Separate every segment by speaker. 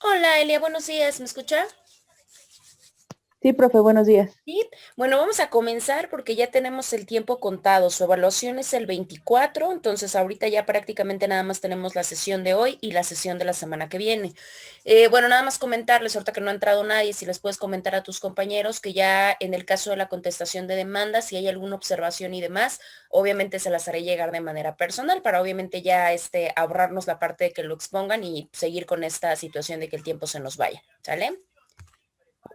Speaker 1: Hola Elia, buenos días, ¿me escucha?
Speaker 2: Sí, profe, buenos días.
Speaker 1: Sí. Bueno, vamos a comenzar porque ya tenemos el tiempo contado. Su evaluación es el 24, entonces ahorita ya prácticamente nada más tenemos la sesión de hoy y la sesión de la semana que viene. Bueno, nada más comentarles, ahorita que no ha entrado nadie, si les puedes comentar a tus compañeros que ya en el caso de la contestación de demandas, si hay alguna observación y demás, obviamente se las haré llegar de manera personal para obviamente ya ahorrarnos la parte de que lo expongan y seguir con esta situación de que el tiempo se nos vaya, ¿sale?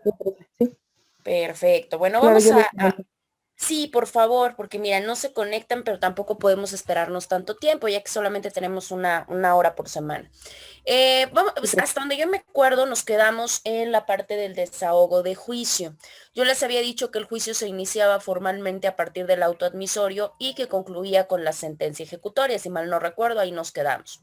Speaker 2: Sí, profe, sí,
Speaker 1: Perfecto. Bueno,
Speaker 2: claro,
Speaker 1: vamos
Speaker 2: yo les
Speaker 1: a.
Speaker 2: comento.
Speaker 1: Sí, por favor, porque mira, no se conectan, pero tampoco podemos esperarnos tanto tiempo, ya que solamente tenemos una hora por semana. Vamos,
Speaker 2: Sí,
Speaker 1: pues,
Speaker 2: profe.
Speaker 1: hasta donde yo me acuerdo, nos quedamos en la parte del desahogo de juicio. Yo les había dicho que el juicio se iniciaba formalmente a partir del auto admisorio y que concluía con la sentencia ejecutoria, si mal no recuerdo, ahí nos quedamos.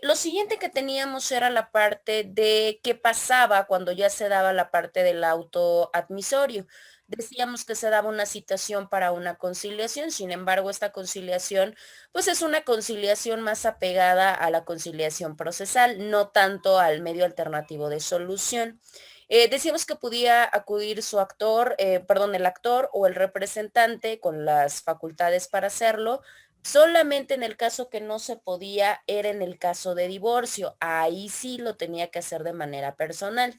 Speaker 1: Lo siguiente que teníamos era la parte de qué pasaba cuando ya se daba la parte del auto admisorio. Decíamos que se daba una citación para una conciliación, sin embargo, esta conciliación, pues es una conciliación más apegada a la conciliación procesal, no tanto al medio alternativo de solución. Decíamos que podía acudir su actor, perdón, el actor o el representante con las facultades para hacerlo. Solamente en el caso que no se podía era en el caso de divorcio. Ahí sí lo tenía que hacer de manera personal.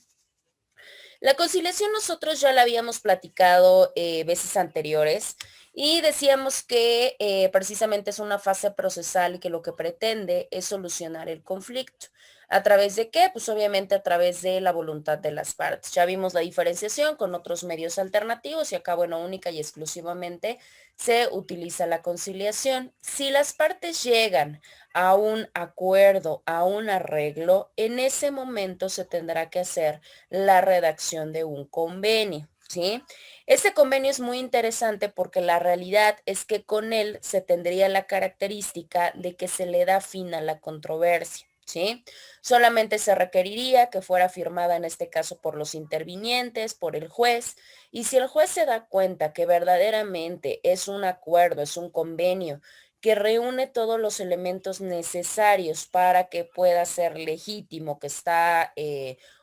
Speaker 1: La conciliación nosotros ya la habíamos platicado veces anteriores y decíamos que precisamente es una fase procesal y que lo que pretende es solucionar el conflicto. ¿A través de qué? Pues obviamente a través de la voluntad de las partes. Ya vimos la diferenciación con otros medios alternativos y acá, bueno, única y exclusivamente se utiliza la conciliación. Si las partes llegan a un acuerdo, a un arreglo, en ese momento se tendrá que hacer la redacción de un convenio, ¿sí? Este convenio es muy interesante porque la realidad es que con él se tendría la característica de que se le da fin a la controversia. ¿Sí? Solamente se requeriría que fuera firmada en este caso por los intervinientes, por el juez, y si el juez se da cuenta que verdaderamente es un acuerdo, es un convenio que reúne todos los elementos necesarios para que pueda ser legítimo, que está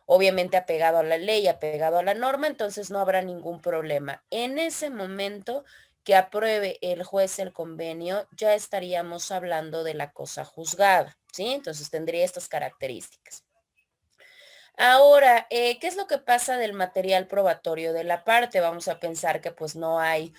Speaker 1: obviamente apegado a la ley, apegado a la norma, entonces no habrá ningún problema. En ese momento que apruebe el juez el convenio, ya estaríamos hablando de la cosa juzgada, ¿sí? Entonces tendría estas características. Ahora, ¿qué es lo que pasa del material probatorio de la parte? Vamos a pensar que pues no hay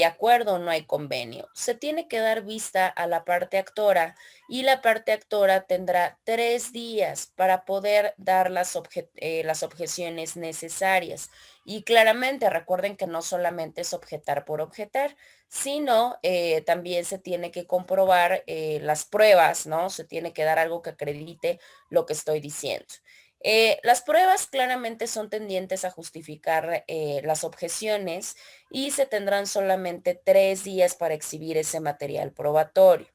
Speaker 1: acuerdo, no hay convenio. Se tiene que dar vista a la parte actora y la parte actora tendrá 3 días para poder dar las objeciones necesarias. Y claramente recuerden que no solamente es objetar por objetar, sino también se tiene que comprobar las pruebas, ¿no? Se tiene que dar algo que acredite lo que estoy diciendo. Las pruebas claramente son tendientes a justificar las objeciones y se tendrán solamente 3 días para exhibir ese material probatorio.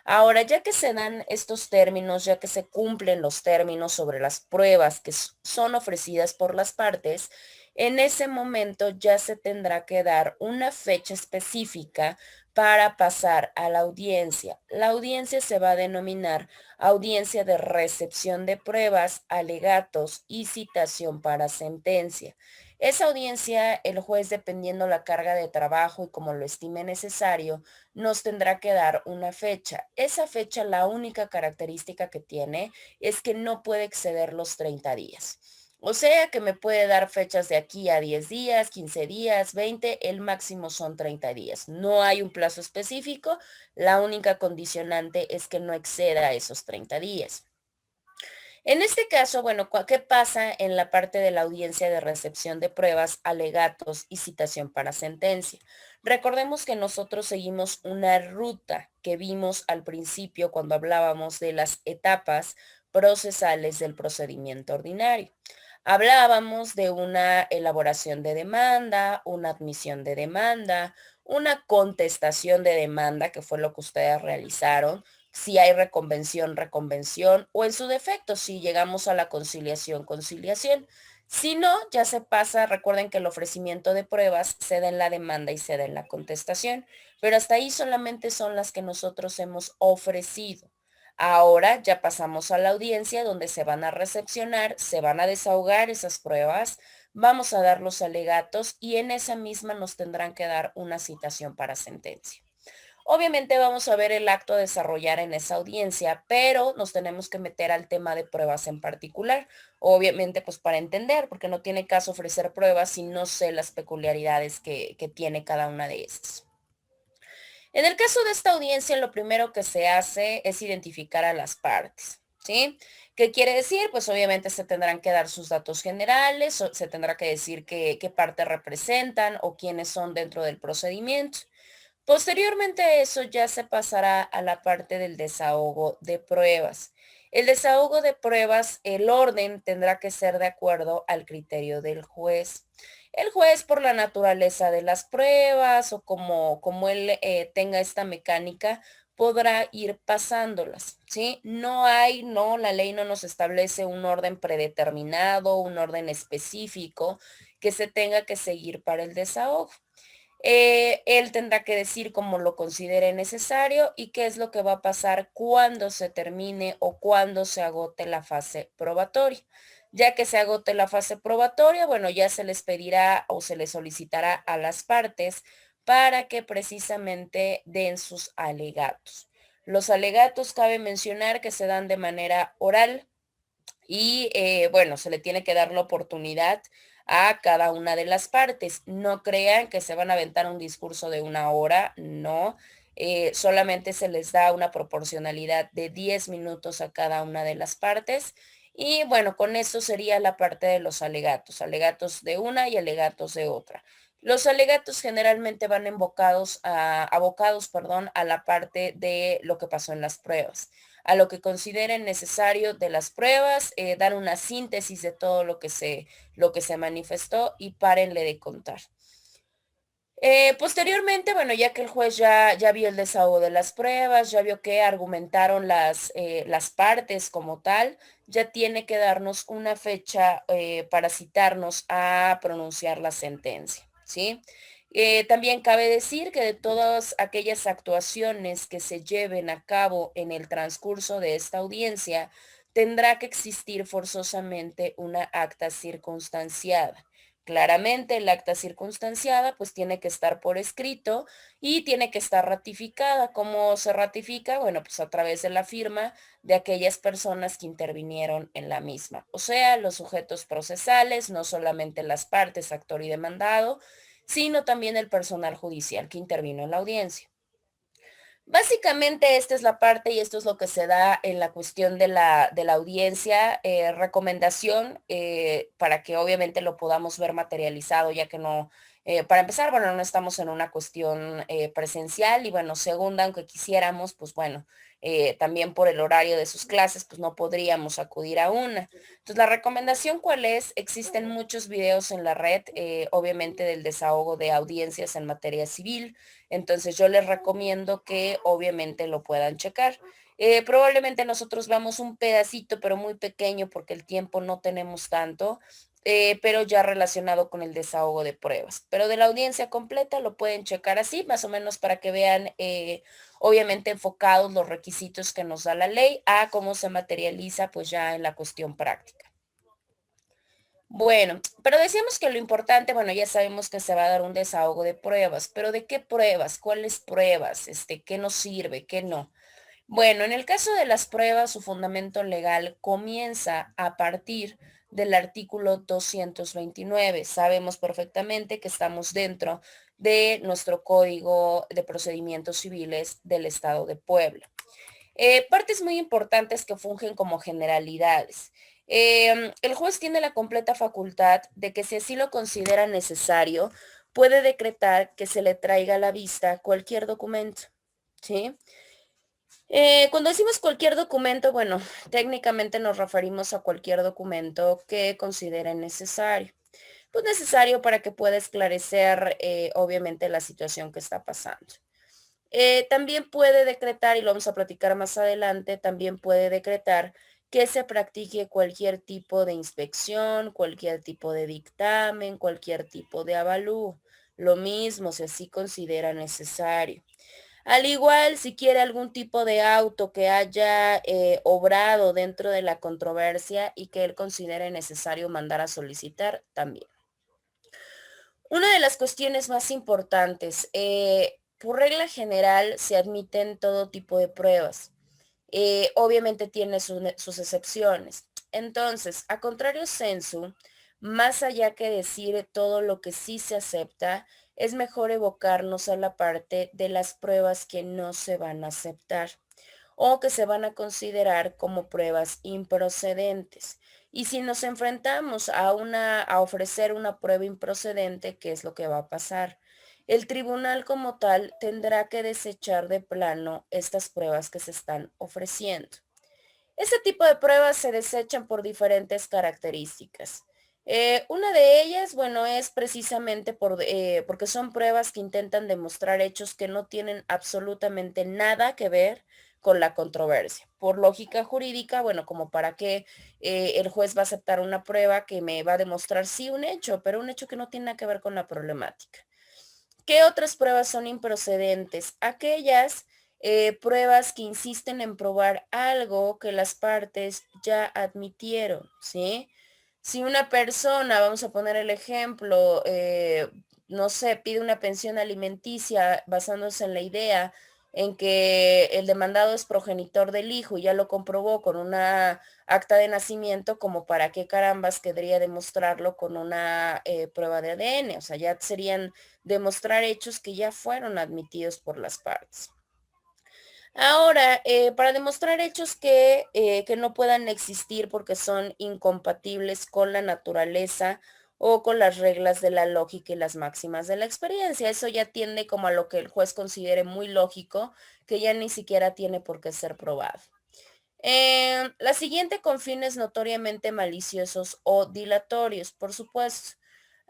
Speaker 1: Ahora, ya que se dan estos términos, ya que se cumplen los términos sobre las pruebas que son ofrecidas por las partes, en ese momento ya se tendrá que dar una fecha específica para pasar a la audiencia. La audiencia se va a denominar audiencia de recepción de pruebas, alegatos y citación para sentencia. Esa audiencia, el juez, dependiendo la carga de trabajo y como lo estime necesario, nos tendrá que dar una fecha. Esa fecha, la única característica que tiene es que no puede exceder los 30 días. O sea que me puede dar fechas de aquí a 10 días, 15 días, 20, el máximo son 30 días. No hay un plazo específico, la única condicionante es que no exceda esos 30 días. En este caso, bueno, ¿qué pasa en la parte de la audiencia de recepción de pruebas, alegatos y citación para sentencia? Recordemos que nosotros seguimos una ruta que vimos al principio cuando hablábamos de las etapas procesales del procedimiento ordinario. Hablábamos de una elaboración de demanda, una admisión de demanda, una contestación de demanda, que fue lo que ustedes realizaron, si hay reconvención, reconvención, o en su defecto, si llegamos a la conciliación, conciliación. Si no, ya se pasa, recuerden que el ofrecimiento de pruebas se da en la demanda y se da en la contestación, pero hasta ahí solamente son las que nosotros hemos ofrecido. Ahora ya pasamos a la audiencia donde se van a recepcionar, se van a desahogar esas pruebas, vamos a dar los alegatos y en esa misma nos tendrán que dar una citación para sentencia. Obviamente vamos a ver el acto a desarrollar en esa audiencia, pero nos tenemos que meter al tema de pruebas en particular. Obviamente, pues para entender, porque no tiene caso ofrecer pruebas si no sé las peculiaridades que tiene cada una de estas. En el caso de esta audiencia, lo primero que se hace es identificar a las partes, ¿sí? ¿Qué quiere decir? Pues obviamente se tendrán que dar sus datos generales, se tendrá que decir qué parte representan o quiénes son dentro del procedimiento. Posteriormente a eso ya se pasará a la parte del desahogo de pruebas. El desahogo de pruebas, el orden tendrá que ser de acuerdo al criterio del juez. El juez, por la naturaleza de las pruebas o como él tenga esta mecánica, podrá ir pasándolas, ¿sí? No, la ley no nos establece un orden predeterminado, un orden específico que se tenga que seguir para el desahogo. Él tendrá que decir cómo lo considere necesario y qué es lo que va a pasar cuando se termine o cuando se agote la fase probatoria. Ya que se agote la fase probatoria, bueno, ya se les pedirá o se les solicitará a las partes para que precisamente den sus alegatos. Los alegatos cabe mencionar que se dan de manera oral y bueno, se le tiene que dar la oportunidad a cada una de las partes. No crean que se van a aventar un discurso de una hora, no. Solamente se les da una proporcionalidad de 10 minutos a cada una de las partes. Y bueno, con eso sería la parte de los alegatos, alegatos de una y alegatos de otra. Los alegatos generalmente van abocados, perdón, a la parte de lo que pasó en las pruebas, a lo que consideren necesario de las pruebas, dar una síntesis de todo lo que se manifestó y párenle de contar. Posteriormente, bueno, ya que el juez ya vio el desahogo de las pruebas, ya vio que argumentaron las partes como tal, ya tiene que darnos una fecha para citarnos a pronunciar la sentencia, ¿sí? También cabe decir que de todas aquellas actuaciones que se lleven a cabo en el transcurso de esta audiencia, tendrá que existir forzosamente una acta circunstanciada. Claramente el acta circunstanciada pues tiene que estar por escrito y tiene que estar ratificada. ¿Cómo se ratifica? Bueno, pues a través de la firma de aquellas personas que intervinieron en la misma. O sea, los sujetos procesales, no solamente las partes, actor y demandado, sino también el personal judicial que intervino en la audiencia. Básicamente esta es la parte y esto es lo que se da en la cuestión de la audiencia. Recomendación para que obviamente lo podamos ver materializado, ya que no, para empezar, bueno, no estamos en una cuestión presencial y bueno, segunda, aunque quisiéramos, pues bueno, también por el horario de sus clases, pues no podríamos acudir a una. Entonces, la recomendación, ¿cuál es? Existen muchos videos en la red, obviamente del desahogo de audiencias en materia civil. Entonces yo les recomiendo que obviamente lo puedan checar. Probablemente nosotros vamos un pedacito, pero muy pequeño porque el tiempo no tenemos tanto, pero ya relacionado con el desahogo de pruebas. Pero de la audiencia completa lo pueden checar así, más o menos para que vean, obviamente enfocados los requisitos que nos da la ley a cómo se materializa pues ya en la cuestión práctica. Bueno, pero decíamos que lo importante, bueno, ya sabemos que se va a dar un desahogo de pruebas, pero ¿de qué pruebas? ¿Cuáles pruebas? ¿Qué nos sirve? ¿Qué no? Bueno, en el caso de las pruebas, su fundamento legal comienza a partir del artículo 229. Sabemos perfectamente que estamos dentro de nuestro Código de Procedimientos Civiles del Estado de Puebla. Partes muy importantes que fungen como generalidades. El juez tiene la completa facultad de que si así lo considera necesario, puede decretar que se le traiga a la vista cualquier documento, ¿sí? Cuando decimos cualquier documento, bueno, técnicamente nos referimos a cualquier documento que considere necesario. Pues necesario para que pueda esclarecer, obviamente, la situación que está pasando. También puede decretar, y lo vamos a platicar más adelante, también puede decretar que se practique cualquier tipo de inspección, cualquier tipo de dictamen, cualquier tipo de avalúo. Lo mismo si así considera necesario. Al igual, si quiere algún tipo de auto que haya obrado dentro de la controversia y que él considere necesario mandar a solicitar, también. Una de las cuestiones más importantes, por regla general se admiten todo tipo de pruebas. Obviamente tiene sus excepciones. Entonces, a contrario sensu, más allá que decir todo lo que sí se acepta, es mejor evocarnos a la parte de las pruebas que no se van a aceptar o que se van a considerar como pruebas improcedentes. Y si nos enfrentamos a ofrecer una prueba improcedente, ¿qué es lo que va a pasar? El tribunal como tal tendrá que desechar de plano estas pruebas que se están ofreciendo. Este tipo de pruebas se desechan por diferentes características. Una de ellas, bueno, es precisamente porque son pruebas que intentan demostrar hechos que no tienen absolutamente nada que ver con la controversia. Por lógica jurídica, bueno, como para qué el juez va a aceptar una prueba que me va a demostrar sí un hecho, pero un hecho que no tiene nada que ver con la problemática. ¿Qué otras pruebas son improcedentes? Aquellas pruebas que insisten en probar algo que las partes ya admitieron, ¿sí? Si una persona, vamos a poner el ejemplo, no sé, pide una pensión alimenticia basándose en la idea en que el demandado es progenitor del hijo y ya lo comprobó con una acta de nacimiento, como para qué carambas querría demostrarlo con una prueba de ADN. O sea, ya serían demostrar hechos que ya fueron admitidos por las partes. Ahora, para demostrar hechos que no puedan existir porque son incompatibles con la naturaleza o con las reglas de la lógica y las máximas de la experiencia. Eso ya tiende como a lo que el juez considere muy lógico, que ya ni siquiera tiene por qué ser probado. La siguiente con fines notoriamente maliciosos o dilatorios, por supuesto.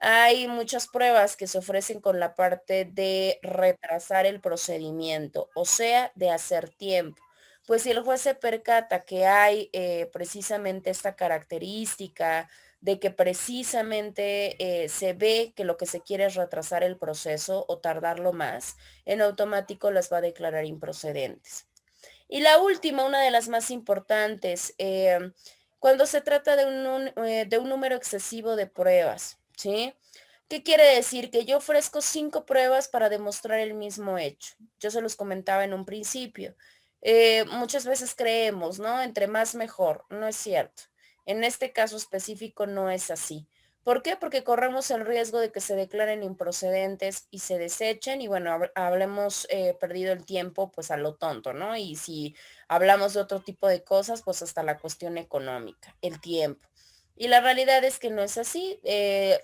Speaker 1: Hay muchas pruebas que se ofrecen con la parte de retrasar el procedimiento, o sea, de hacer tiempo. Pues si el juez se percata que hay precisamente esta característica de que precisamente se ve que lo que se quiere es retrasar el proceso o tardarlo más, en automático las va a declarar improcedentes. Y la última, una de las más importantes, cuando se trata de un número excesivo de pruebas, ¿sí? ¿Qué quiere decir? Que yo ofrezco 5 pruebas para demostrar el mismo hecho. Yo se los comentaba en un principio. Muchas veces creemos, ¿no? Entre más mejor. No es cierto. En este caso específico no es así. ¿Por qué? Porque corremos el riesgo de que se declaren improcedentes y se desechen y bueno, hablemos perdido el tiempo pues a lo tonto, ¿no? Y si hablamos de otro tipo de cosas, pues hasta la cuestión económica, el tiempo. Y la realidad es que no es así.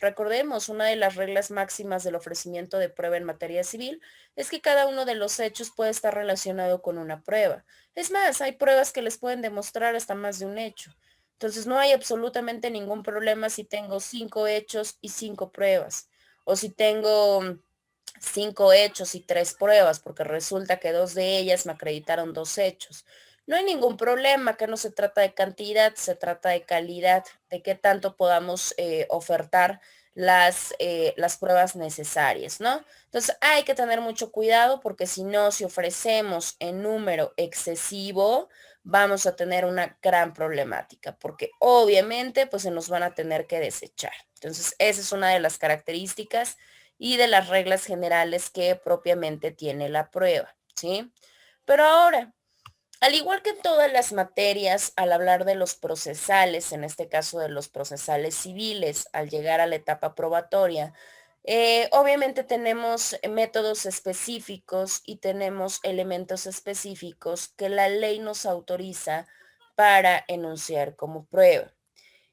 Speaker 1: Recordemos, una de las reglas máximas del ofrecimiento de prueba en materia civil es que cada uno de los hechos puede estar relacionado con una prueba. Es más, hay pruebas que les pueden demostrar hasta más de un hecho. Entonces no hay absolutamente ningún problema si tengo 5 hechos y 5 pruebas. O si tengo 5 hechos y 3 pruebas, porque resulta que 2 de ellas me acreditaron 2 hechos. No hay ningún problema, que no se trata de cantidad, se trata de calidad, de qué tanto podamos ofertar las pruebas necesarias, ¿no? Entonces hay que tener mucho cuidado porque si no, si ofrecemos en número excesivo, vamos a tener una gran problemática, porque obviamente pues se nos van a tener que desechar. Entonces, esa es una de las características y de las reglas generales que propiamente tiene la prueba, ¿sí? Pero ahora, al igual que en todas las materias, al hablar de los procesales, en este caso de los procesales civiles, al llegar a la etapa probatoria, obviamente tenemos métodos específicos y tenemos elementos específicos que la ley nos autoriza para enunciar como prueba.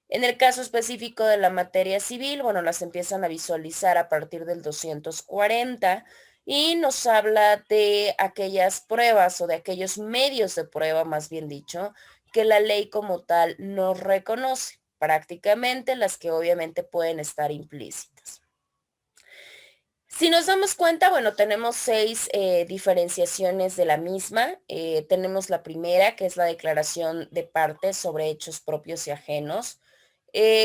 Speaker 1: En el caso específico de la materia civil, bueno, las empiezan a visualizar a partir del 240 y nos habla de aquellas pruebas o de aquellos medios de prueba, más bien dicho, que la ley como tal no reconoce, prácticamente las que obviamente pueden estar implícitas. Si nos damos cuenta, bueno, tenemos 6 diferenciaciones de la misma. Tenemos la primera, que es la declaración de partes sobre hechos propios y ajenos.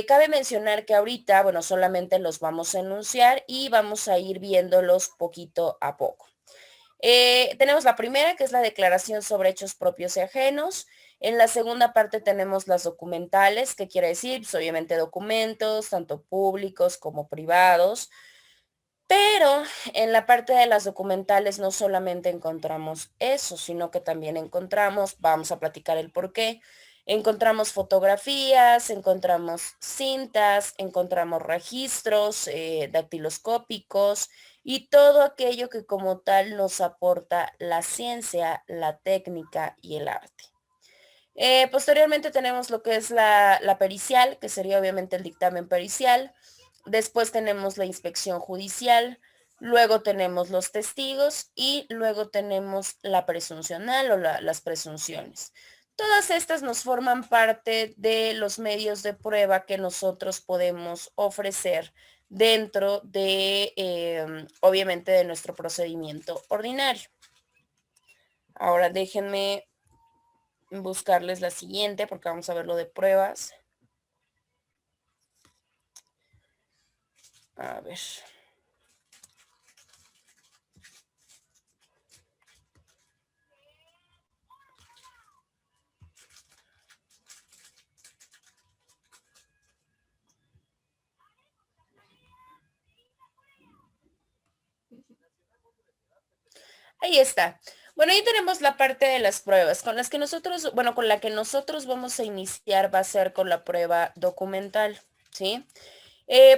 Speaker 1: Cabe mencionar que ahorita, bueno, solamente los vamos a enunciar y vamos a ir viéndolos poquito a poco. Tenemos la primera, que es la declaración sobre hechos propios y ajenos. En la segunda parte tenemos las documentales, que quiere decir, pues, obviamente documentos, tanto públicos como privados. Pero en la parte de las documentales no solamente encontramos eso, sino que también encontramos, vamos a platicar el por qué, encontramos fotografías, encontramos cintas, encontramos registros dactiloscópicos y todo aquello que como tal nos aporta la ciencia, la técnica y el arte. Posteriormente tenemos lo que es la pericial, que sería obviamente el dictamen pericial. Después tenemos la inspección judicial, luego tenemos los testigos y luego tenemos la presuncional o las presunciones. Todas estas nos forman parte de los medios de prueba que nosotros podemos ofrecer dentro de, obviamente, de nuestro procedimiento ordinario. Ahora déjenme buscarles la siguiente porque vamos a ver lo de pruebas. A ver. Ahí está. Bueno, ahí tenemos la parte de las pruebas. Con las que nosotros, bueno, con la que nosotros vamos a iniciar va a ser con la prueba documental, ¿sí?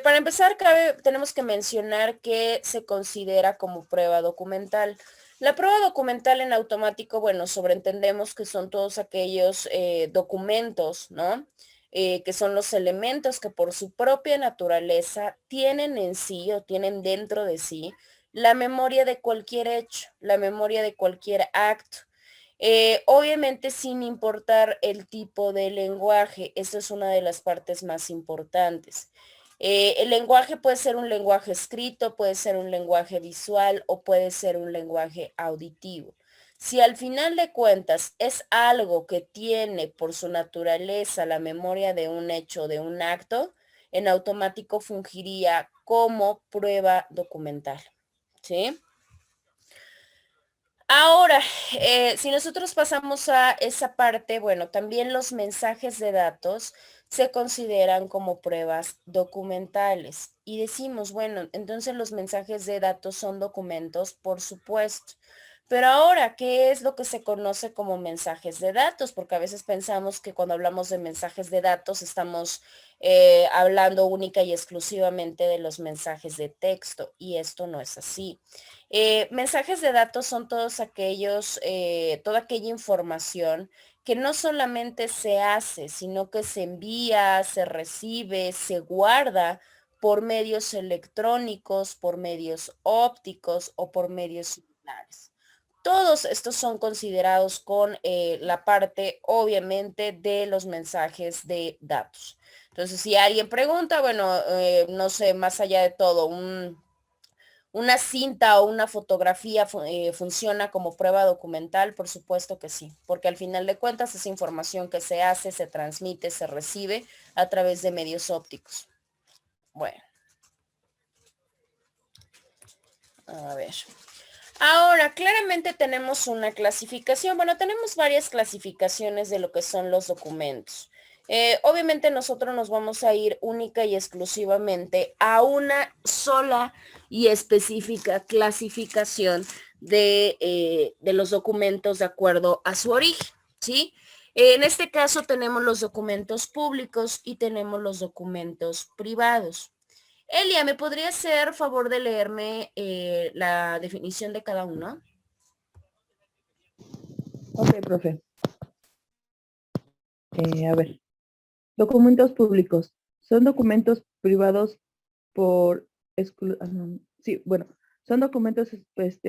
Speaker 1: Para empezar, tenemos que mencionar que se considera como prueba documental. La prueba documental en automático, bueno, sobreentendemos que son todos aquellos documentos, ¿no? Que son los elementos que por su propia naturaleza tienen en sí o tienen dentro de sí la memoria de cualquier hecho, la memoria de cualquier acto. Obviamente sin importar el tipo de lenguaje, esa es una de las partes más importantes. El lenguaje puede ser un lenguaje escrito, puede ser un lenguaje visual o puede ser un lenguaje auditivo. Si al final de cuentas es algo que tiene por su naturaleza la memoria de un hecho, de un acto, en automático fungiría como prueba documental. ¿Sí? Ahora, si nosotros pasamos a esa parte, bueno, también los mensajes de datos se consideran como pruebas documentales. Y decimos, bueno, entonces los mensajes de datos son documentos, por supuesto. Pero ahora, ¿qué es lo que se conoce como mensajes de datos? Porque a veces pensamos que cuando hablamos de mensajes de datos estamos hablando única y exclusivamente de los mensajes de texto, y esto no es así. Mensajes de datos son todos aquellos, toda aquella información que no solamente se hace, sino que se envía, se recibe, se guarda por medios electrónicos, por medios ópticos o por medios similares. Todos estos son considerados con la parte, obviamente, de los mensajes de datos. Entonces, si alguien pregunta, bueno, no sé, más allá de todo, una cinta o una fotografía funciona como prueba documental, por supuesto que sí, porque al final de cuentas es información que se hace, se transmite, se recibe a través de medios ópticos. Bueno, a ver. Ahora, claramente tenemos una clasificación. Bueno, tenemos varias clasificaciones de lo que son los documentos. Obviamente nosotros nos vamos a ir única y exclusivamente a una sola y específica clasificación de los documentos de acuerdo a su origen, ¿sí? En este caso tenemos los documentos públicos y tenemos los documentos privados. Elia, ¿me podría hacer favor de leerme la definición de cada uno?
Speaker 2: Ok, profe. A ver, documentos públicos. Son documentos privados por sí, bueno, son documentos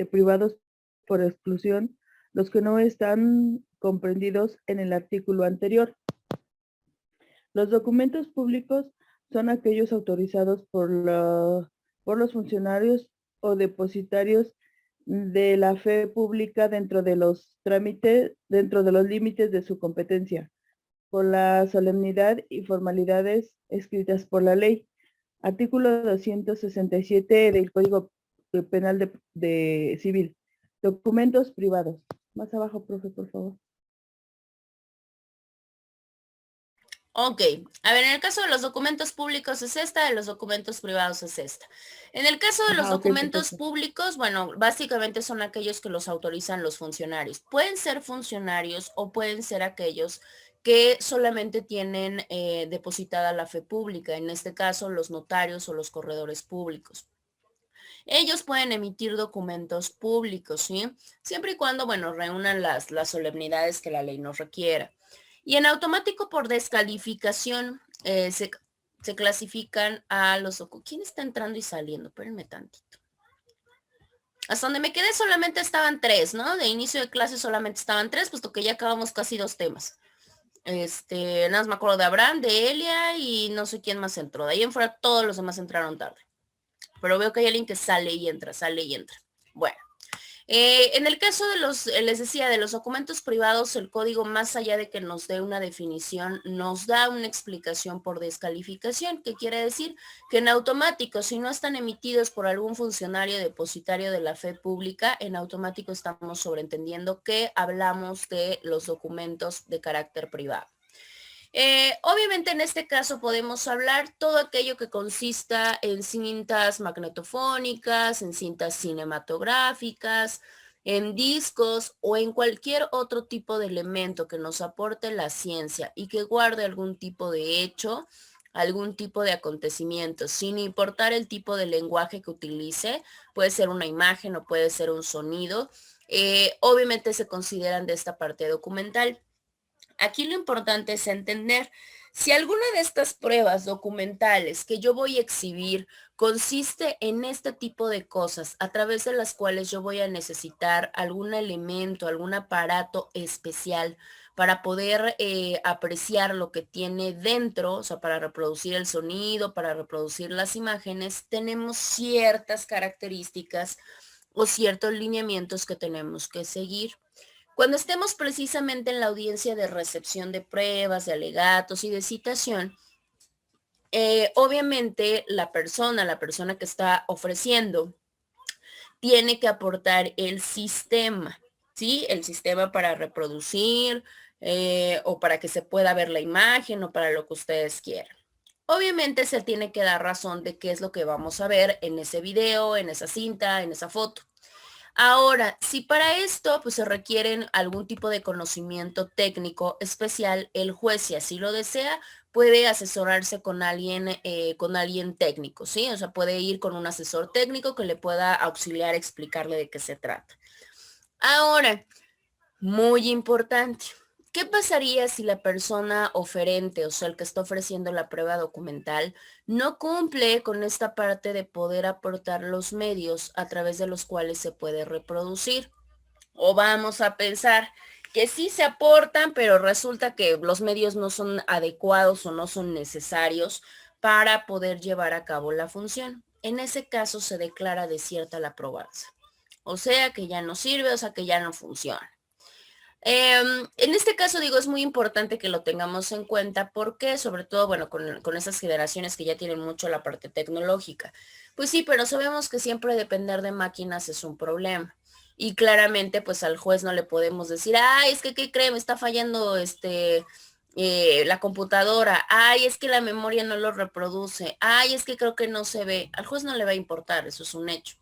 Speaker 2: privados por exclusión los que no están comprendidos en el artículo anterior. Los documentos públicos son aquellos autorizados por los funcionarios o depositarios de la fe pública dentro de los trámites, dentro de los límites de su competencia, con la solemnidad y formalidades escritas por la ley. Artículo 267 del Código Penal de Civil. Documentos privados. Más abajo, profe, por favor.
Speaker 1: Ok, a ver, en el caso de los documentos públicos es esta, de los documentos privados es esta. En el caso de los
Speaker 2: Ajá, ok,
Speaker 1: documentos
Speaker 2: perfecto.
Speaker 1: públicos, bueno, básicamente son aquellos que los autorizan los funcionarios. Pueden ser funcionarios o pueden ser aquellos que solamente tienen depositada la fe pública, en este caso los notarios o los corredores públicos. Ellos pueden emitir documentos públicos, ¿sí? Siempre y cuando, bueno, reúnan las solemnidades que la ley nos requiera. Y en automático por descalificación se clasifican a los... ¿Quién está entrando y saliendo? Espérenme tantito. Hasta donde me quedé solamente estaban 3, ¿no? De inicio de clase solamente estaban 3, puesto que ya acabamos casi 2 temas. Nada más me acuerdo de Abraham, de Elia y no sé quién más entró. De ahí en fuera todos los demás entraron tarde. Pero veo que hay alguien que sale y entra, sale y entra. Bueno. En el caso de les decía, de los documentos privados, el código, más allá de que nos dé una definición, nos da una explicación por descalificación, que quiere decir que en automático, si no están emitidos por algún funcionario depositario de la fe pública, en automático estamos sobreentendiendo que hablamos de los documentos de carácter privado. Obviamente en este caso podemos hablar todo aquello que consista en cintas magnetofónicas, en cintas cinematográficas, en discos o en cualquier otro tipo de elemento que nos aporte la ciencia y que guarde algún tipo de hecho, algún tipo de acontecimiento, sin importar el tipo de lenguaje que utilice, puede ser una imagen o puede ser un sonido, obviamente se consideran de esta parte documental. Aquí lo importante es entender si alguna de estas pruebas documentales que yo voy a exhibir consiste en este tipo de cosas a través de las cuales yo voy a necesitar algún elemento, algún aparato especial para poder apreciar lo que tiene dentro, o sea, para reproducir el sonido, para reproducir las imágenes, tenemos ciertas características o ciertos lineamientos que tenemos que seguir. Cuando estemos precisamente en la audiencia de recepción de pruebas, de alegatos y de citación, obviamente la persona que está ofreciendo, tiene que aportar el sistema, ¿sí? El sistema para reproducir o para que se pueda ver la imagen o para lo que ustedes quieran. Obviamente se tiene que dar razón de qué es lo que vamos a ver en ese video, en esa cinta, en esa foto. Ahora, si para esto pues se requieren algún tipo de conocimiento técnico especial, el juez, si así lo desea, puede asesorarse con alguien técnico, ¿sí? O sea, puede ir con un asesor técnico que le pueda auxiliar, explicarle de qué se trata. Ahora, muy importante. ¿Qué pasaría si la persona oferente, o sea, el que está ofreciendo la prueba documental, no cumple con esta parte de poder aportar los medios a través de los cuales se puede reproducir? O vamos a pensar que sí se aportan, pero resulta que los medios no son adecuados o no son necesarios para poder llevar a cabo la función. En ese caso se declara desierta la probanza. O sea que ya no sirve, o sea que ya no funciona. En este caso, digo, es muy importante que lo tengamos en cuenta porque, sobre todo, bueno, con esas generaciones que ya tienen mucho la parte tecnológica. Pues sí, pero sabemos que siempre depender de máquinas es un problema. Y claramente, pues al juez no le podemos decir, ay, es que, ¿qué cree? Me está fallando la computadora. Ay, es que la memoria no lo reproduce. Ay, es que creo que no se ve. Al juez no le va a importar, eso es un hecho.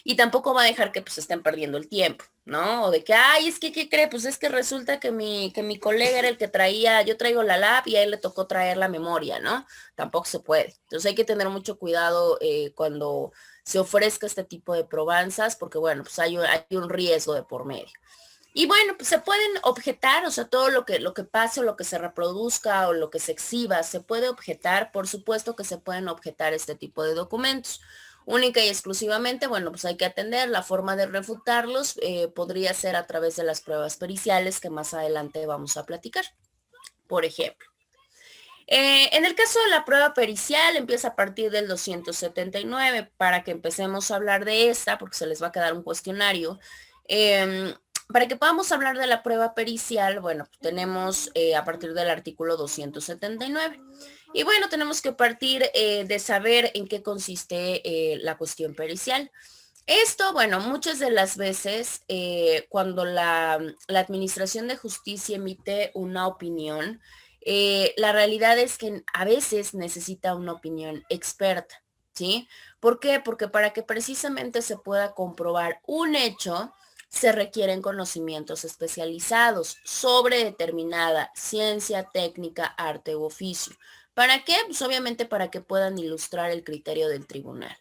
Speaker 1: Y tampoco va a dejar que pues estén perdiendo el tiempo, ¿no? O de que, ay, es que, ¿qué cree? Pues es que resulta que mi colega era el que traía, yo traigo la lab y a él le tocó traer la memoria, ¿no? Tampoco se puede. Entonces hay que tener mucho cuidado cuando se ofrezca este tipo de probanzas, porque bueno, pues hay un riesgo de por medio. Y bueno, pues se pueden objetar, o sea, todo lo que pase o lo que se reproduzca o lo que se exhiba, se puede objetar, por supuesto que se pueden objetar este tipo de documentos. Única y exclusivamente, bueno, pues hay que atender, la forma de refutarlos podría ser a través de las pruebas periciales que más adelante vamos a platicar, por ejemplo. En el caso de la prueba pericial empieza a partir del 279 para que empecemos a hablar de esta, porque se les va a quedar un cuestionario. Para que podamos hablar de la prueba pericial, bueno, pues tenemos a partir del artículo 279. Y bueno, tenemos que partir de saber en qué consiste la cuestión pericial. Esto, bueno, muchas de las veces cuando la Administración de Justicia emite una opinión, la realidad es que a veces necesita una opinión experta, ¿sí? ¿Por qué? Porque para que precisamente se pueda comprobar un hecho, se requieren conocimientos especializados sobre determinada ciencia, técnica, arte u oficio. ¿Para qué? Pues obviamente para que puedan ilustrar el criterio del tribunal.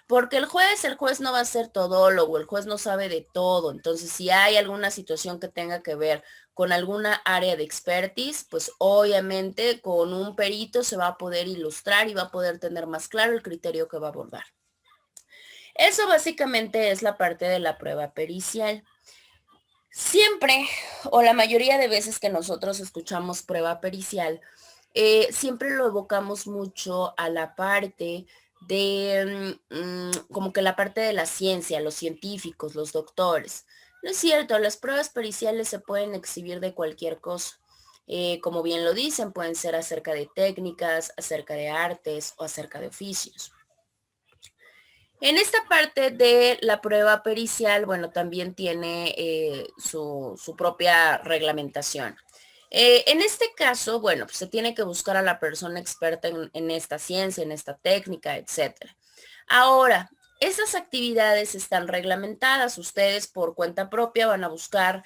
Speaker 1: Porque el juez no va a ser todólogo, el juez no sabe de todo. Entonces, si hay alguna situación que tenga que ver con alguna área de expertise, pues obviamente con un perito se va a poder ilustrar y va a poder tener más claro el criterio que va a abordar. Eso básicamente es la parte de la prueba pericial. Siempre, o la mayoría de veces que nosotros escuchamos prueba pericial, siempre lo evocamos mucho a la parte de, como que la parte de la ciencia, los científicos, los doctores. No es cierto, las pruebas periciales se pueden exhibir de cualquier cosa. Como bien lo dicen, pueden ser acerca de técnicas, acerca de artes o acerca de oficios. En esta parte de la prueba pericial, bueno, también tiene su propia reglamentación. En este caso, bueno, pues se tiene que buscar a la persona experta en esta ciencia, en esta técnica, etcétera. Ahora, esas actividades están reglamentadas. Ustedes por cuenta propia van a buscar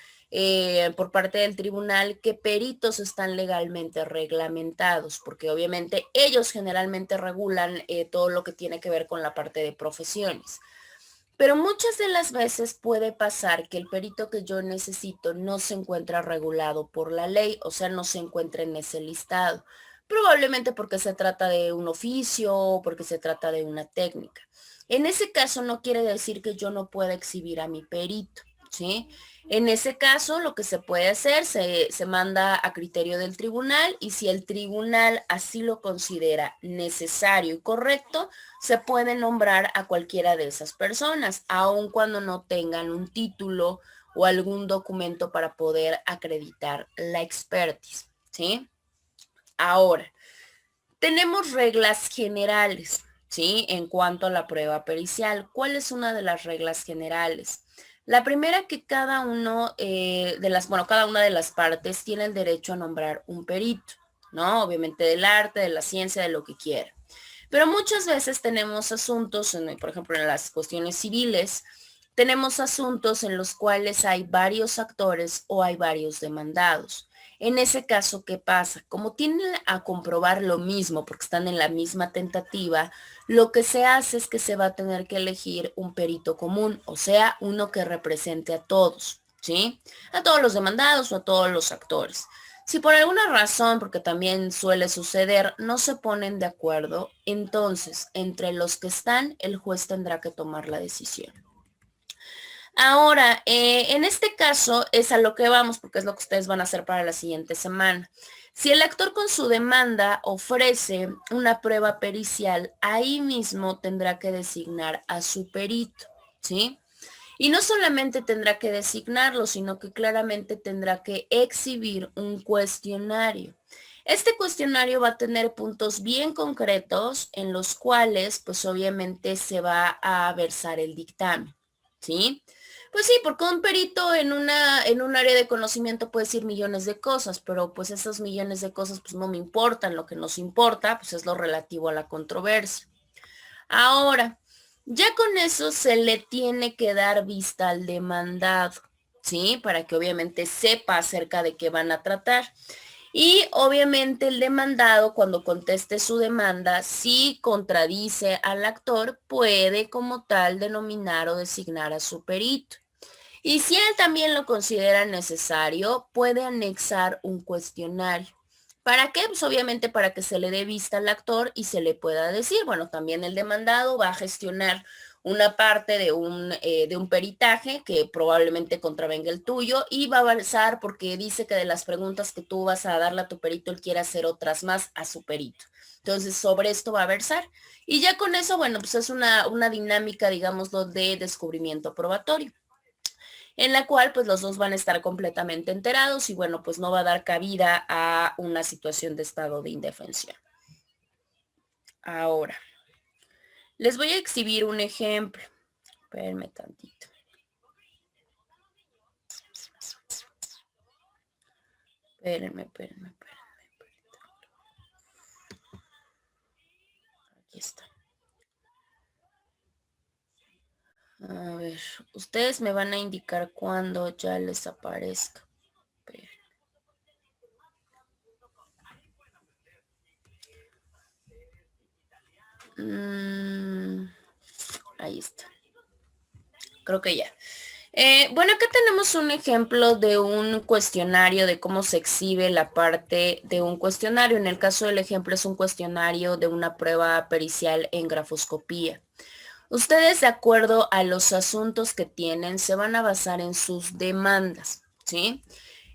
Speaker 1: por parte del tribunal qué peritos están legalmente reglamentados, porque obviamente ellos generalmente regulan todo lo que tiene que ver con la parte de profesiones. Pero muchas de las veces puede pasar que el perito que yo necesito no se encuentra regulado por la ley, o sea, no se encuentra en ese listado. Probablemente porque se trata de un oficio o porque se trata de una técnica. En ese caso no quiere decir que yo no pueda exhibir a mi perito, ¿sí? En ese caso, lo que se puede hacer, se manda a criterio del tribunal y si el tribunal así lo considera necesario y correcto, se puede nombrar a cualquiera de esas personas, aun cuando no tengan un título o algún documento para poder acreditar la expertise, ¿sí? Ahora, tenemos reglas generales, ¿sí? En cuanto a la prueba pericial. ¿Cuál es una de las reglas generales? La primera que cada uno cada una de las partes tiene el derecho a nombrar un perito, ¿no? Obviamente del arte, de la ciencia, de lo que quiera. Pero muchas veces tenemos asuntos, por ejemplo, en las cuestiones civiles, tenemos asuntos en los cuales hay varios actores o hay varios demandados. En ese caso, ¿qué pasa? Como tienen a comprobar lo mismo, porque están en la misma tentativa, lo que se hace es que se va a tener que elegir un perito común, o sea, uno que represente a todos, ¿sí? A todos los demandados o a todos los actores. Si por alguna razón, porque también suele suceder, no se ponen de acuerdo, entonces entre los que están, el juez tendrá que tomar la decisión. Ahora, en este caso es a lo que vamos, porque es lo que ustedes van a hacer para la siguiente semana. Si el actor con su demanda ofrece una prueba pericial, ahí mismo tendrá que designar a su perito, ¿sí? Y no solamente tendrá que designarlo, sino que claramente tendrá que exhibir un cuestionario. Este cuestionario va a tener puntos bien concretos en los cuales, pues obviamente se va a versar el dictamen, ¿sí? Pues sí, porque un perito en un área de conocimiento puede decir millones de cosas, pero pues esos millones de cosas pues no me importan. Lo que nos importa pues es lo relativo a la controversia. Ahora, ya con eso se le tiene que dar vista al demandado, ¿sí? Para que obviamente sepa acerca de qué van a tratar. Y obviamente el demandado, cuando conteste su demanda, si contradice al actor, puede como tal denominar o designar a su perito. Y si él también lo considera necesario, puede anexar un cuestionario. ¿Para qué? Pues obviamente para que se le dé vista al actor y se le pueda decir, bueno, también el demandado va a gestionar una parte de un peritaje que probablemente contravenga el tuyo y va a avanzar porque dice que de las preguntas que tú vas a darle a tu perito, él quiere hacer otras más a su perito. Entonces, sobre esto va a versar. Y ya con eso, bueno, pues es una dinámica, digámoslo, de descubrimiento probatorio en la cual pues los dos van a estar completamente enterados y bueno, pues no va a dar cabida a una situación de estado de indefensión. Ahora, les voy a exhibir un ejemplo. Espérenme tantito. Espérenme. Aquí está. A ver, ustedes me van a indicar cuando ya les aparezca. Ahí está. Creo que ya. Bueno, acá tenemos un ejemplo de un cuestionario, de cómo se exhibe la parte de un cuestionario. En el caso del ejemplo es un cuestionario de una prueba pericial en grafoscopía. Ustedes, de acuerdo a los asuntos que tienen, se van a basar en sus demandas, ¿sí?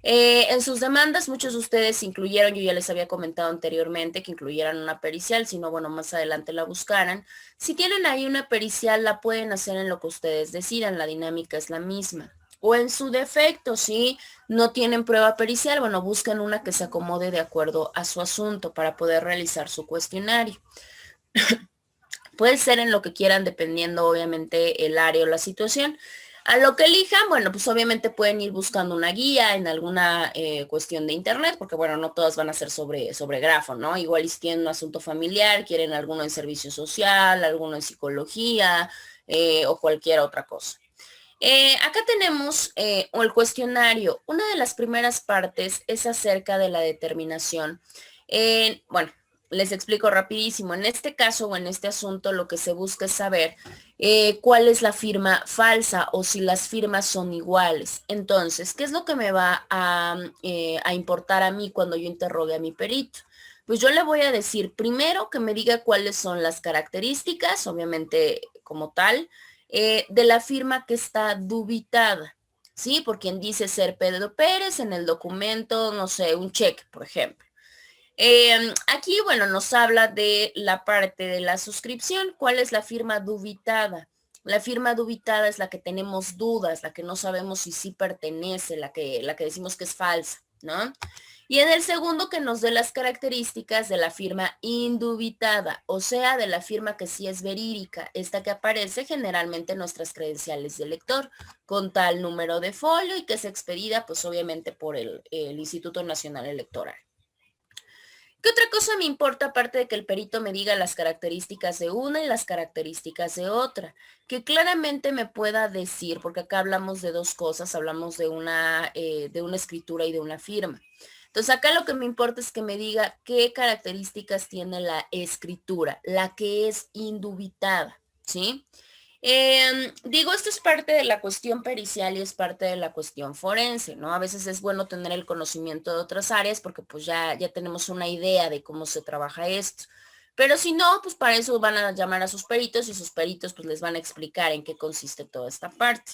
Speaker 1: En sus demandas, muchos de ustedes incluyeron, yo ya les había comentado anteriormente que incluyeran una pericial, si no, bueno, más adelante la buscaran. Si tienen ahí una pericial, la pueden hacer en lo que ustedes decidan, la dinámica es la misma. O en su defecto, si no tienen prueba pericial, bueno, buscan una que se acomode de acuerdo a su asunto para poder realizar su cuestionario. Puede ser en lo que quieran, dependiendo obviamente el área o la situación. A lo que elijan, bueno, pues obviamente pueden ir buscando una guía en alguna cuestión de internet, porque bueno, no todas van a ser sobre grafo, ¿no? Igual si tienen un asunto familiar, quieren alguno en servicio social, alguno en psicología o cualquier otra cosa. Acá tenemos el cuestionario. Una de las primeras partes es acerca de la determinación. Bueno, les explico rapidísimo. En este caso o en este asunto lo que se busca es saber cuál es la firma falsa o si las firmas son iguales. Entonces, ¿qué es lo que me va a importar a mí cuando yo interrogue a mi perito? Pues yo le voy a decir primero que me diga cuáles son las características, obviamente como tal, de la firma que está dubitada, ¿sí? Por quien dice ser Pedro Pérez en el documento, no sé, un cheque, por ejemplo. Aquí, bueno, nos habla de la parte de la suscripción. ¿Cuál es la firma dubitada? La firma dubitada es la que tenemos dudas, la que no sabemos si sí pertenece, la que decimos que es falsa, ¿no? Y en el segundo que nos dé las características de la firma indubitada, o sea, de la firma que sí es verídica, esta que aparece generalmente en nuestras credenciales de lector, con tal número de folio y que es expedida, pues obviamente por el Instituto Nacional Electoral. ¿Qué otra cosa me importa aparte de que el perito me diga las características de una y las características de otra? Que claramente me pueda decir, porque acá hablamos de dos cosas, hablamos de una escritura y de una firma. Entonces acá lo que me importa es que me diga qué características tiene la escritura, la que es indubitada, ¿sí? Digo, esto es parte de la cuestión pericial y es parte de la cuestión forense, ¿no? A veces es bueno tener el conocimiento de otras áreas porque pues ya tenemos una idea de cómo se trabaja esto. Pero si no, pues para eso van a llamar a sus peritos y sus peritos pues les van a explicar en qué consiste toda esta parte.